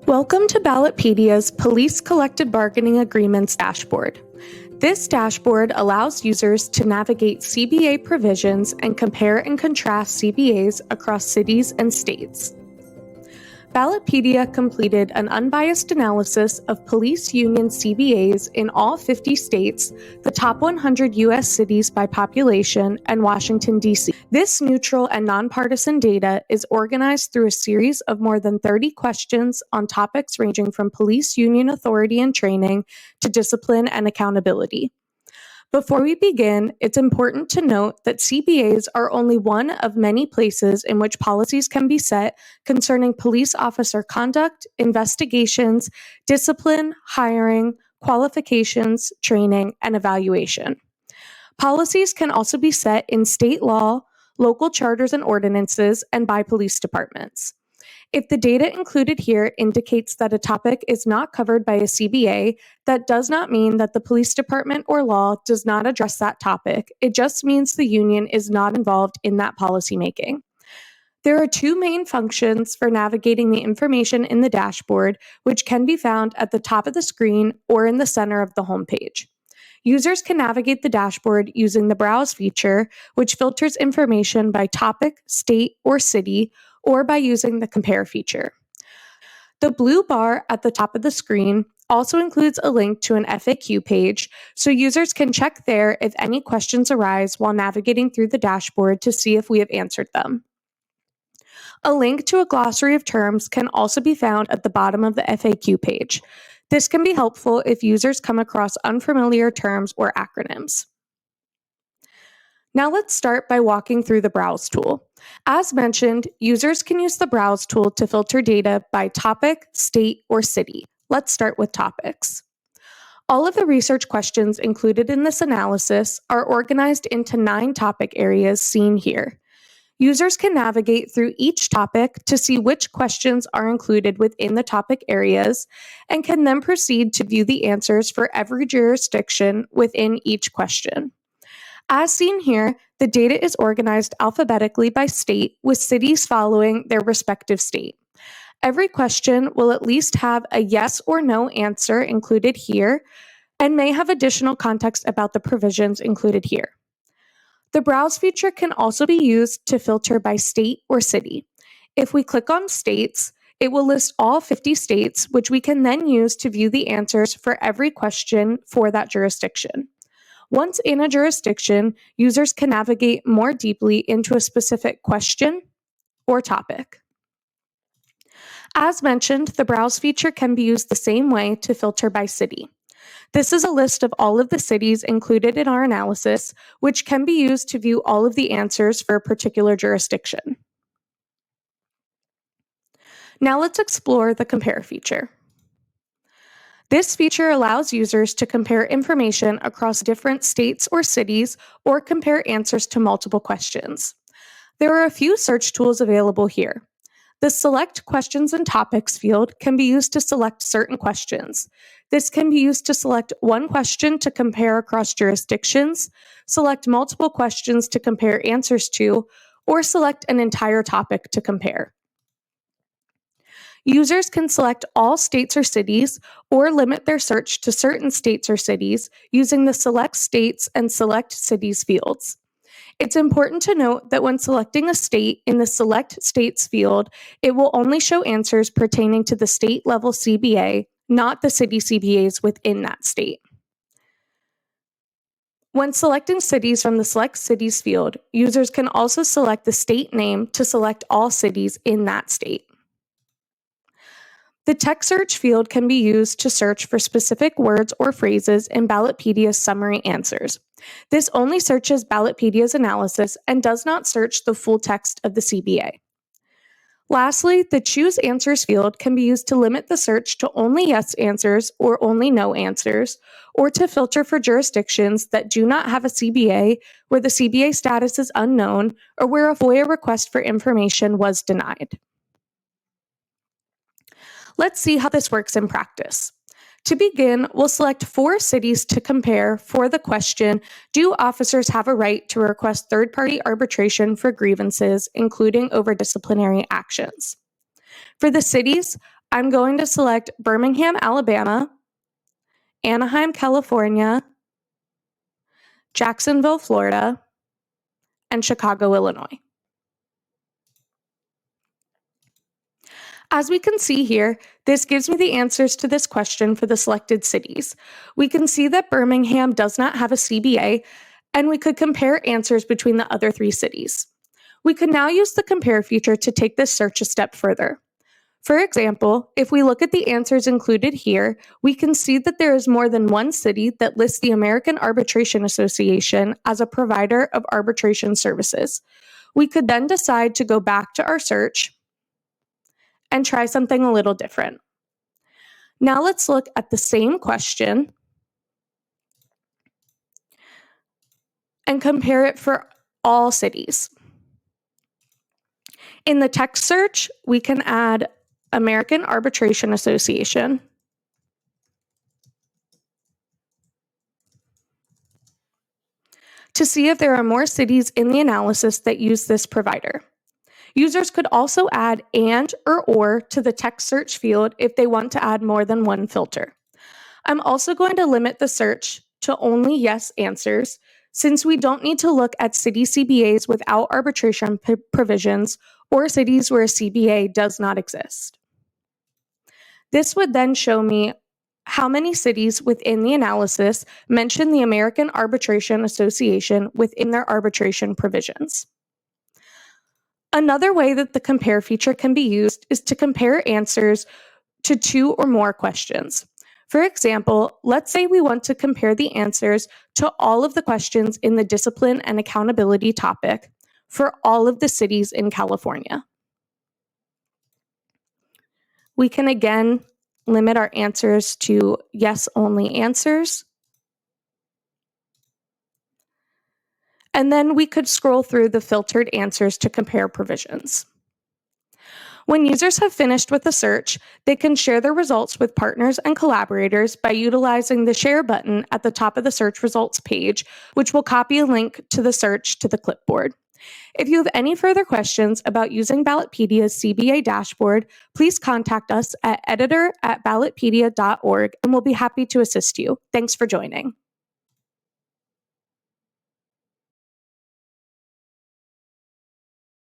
Welcome to Ballotpedia's Police Collective Bargaining Agreements dashboard. This dashboard allows users to navigate CBA provisions and compare and contrast CBAs across cities and states. Ballotpedia completed an unbiased analysis of police union CBAs in all 50 states, the top 100 U.S. cities by population, and Washington, D.C. This neutral and nonpartisan data is organized through a series of more than 30 questions on topics ranging from police union authority and training to discipline and accountability. Before we begin, it's important to note that CBAs are only one of many places in which policies can be set concerning police officer conduct, investigations, discipline, hiring, qualifications, training, and evaluation. Policies can also be set in state law, local charters and ordinances, and by police departments. If the data included here indicates that a topic is not covered by a CBA, that does not mean that the police department or law does not address that topic. It just means the union is not involved in that policymaking. There are two main functions for navigating the information in the dashboard, which can be found at the top of the screen or in the center of the homepage. Users can navigate the dashboard using the Browse feature, which filters information by topic, state, or city, or by using the Compare feature. The blue bar at the top of the screen also includes a link to an FAQ page, so users can check there if any questions arise while navigating through the dashboard to see if we have answered them. A link to a glossary of terms can also be found at the bottom of the FAQ page. This can be helpful if users come across unfamiliar terms or acronyms. Now let's start by walking through the Browse tool. As mentioned, users can use the Browse tool to filter data by topic, state, or city. Let's start with topics. All of the research questions included in this analysis are organized into 9 topic areas seen here. Users can navigate through each topic to see which questions are included within the topic areas and can then proceed to view the answers for every jurisdiction within each question. As seen here, the data is organized alphabetically by state, with cities following their respective state. Every question will at least have a yes or no answer included here and may have additional context about the provisions included here. The Browse feature can also be used to filter by state or city. If we click on states, it will list all 50 states, which we can then use to view the answers for every question for that jurisdiction. Once in a jurisdiction, users can navigate more deeply into a specific question or topic. As mentioned, the Browse feature can be used the same way to filter by city. This is a list of all of the cities included in our analysis, which can be used to view all of the answers for a particular jurisdiction. Now let's explore the Compare feature. This feature allows users to compare information across different states or cities or compare answers to multiple questions. There are a few search tools available here. The Select Questions and Topics field can be used to select certain questions. This can be used to select one question to compare across jurisdictions, select multiple questions to compare answers to, or select an entire topic to compare. Users can select all states or cities or limit their search to certain states or cities using the Select States and Select Cities fields. It's important to note that when selecting a state in the Select States field, it will only show answers pertaining to the state-level CBA, not the city CBAs within that state. When selecting cities from the Select Cities field, users can also select the state name to select all cities in that state. The text search field can be used to search for specific words or phrases in Ballotpedia's summary answers. This only searches Ballotpedia's analysis and does not search the full text of the CBA. Lastly, the Choose Answers field can be used to limit the search to only yes answers or only no answers, or to filter for jurisdictions that do not have a CBA, where the CBA status is unknown, or where a FOIA request for information was denied. Let's see how this works in practice. To begin, we'll select 4 cities to compare for the question, do officers have a right to request third-party arbitration for grievances, including over disciplinary actions? For the cities, I'm going to select Birmingham, Alabama, Anaheim, California, Jacksonville, Florida, and Chicago, Illinois. As we can see here, this gives me the answers to this question for the selected cities. We can see that Birmingham does not have a CBA, and we could compare answers between the other 3 cities. We could now use the compare feature to take this search a step further. For example, if we look at the answers included here, we can see that there is more than one city that lists the American Arbitration Association as a provider of arbitration services. We could then decide to go back to our search and try something a little different. Now let's look at the same question and compare it for all cities. In the text search, we can add American Arbitration Association. To see if there are more cities in the analysis that use this provider. Users could also add and or to the text search field if they want to add more than one filter. I'm also going to limit the search to only yes answers, since we don't need to look at city CBAs without arbitration provisions or cities where a CBA does not exist. This would then show me how many cities within the analysis mention the American Arbitration Association within their arbitration provisions. Another way that the compare feature can be used is to compare answers to 2 or more questions. For example, let's say we want to compare the answers to all of the questions in the discipline and accountability topic for all of the cities in California. We can again limit our answers to yes-only answers. And then we could scroll through the filtered answers to compare provisions. When users have finished with the search, they can share their results with partners and collaborators by utilizing the share button at the top of the search results page, which will copy a link to the search to the clipboard. If you have any further questions about using Ballotpedia's CBA dashboard, please contact us at editor@ballotpedia.org and we'll be happy to assist you. Thanks for joining.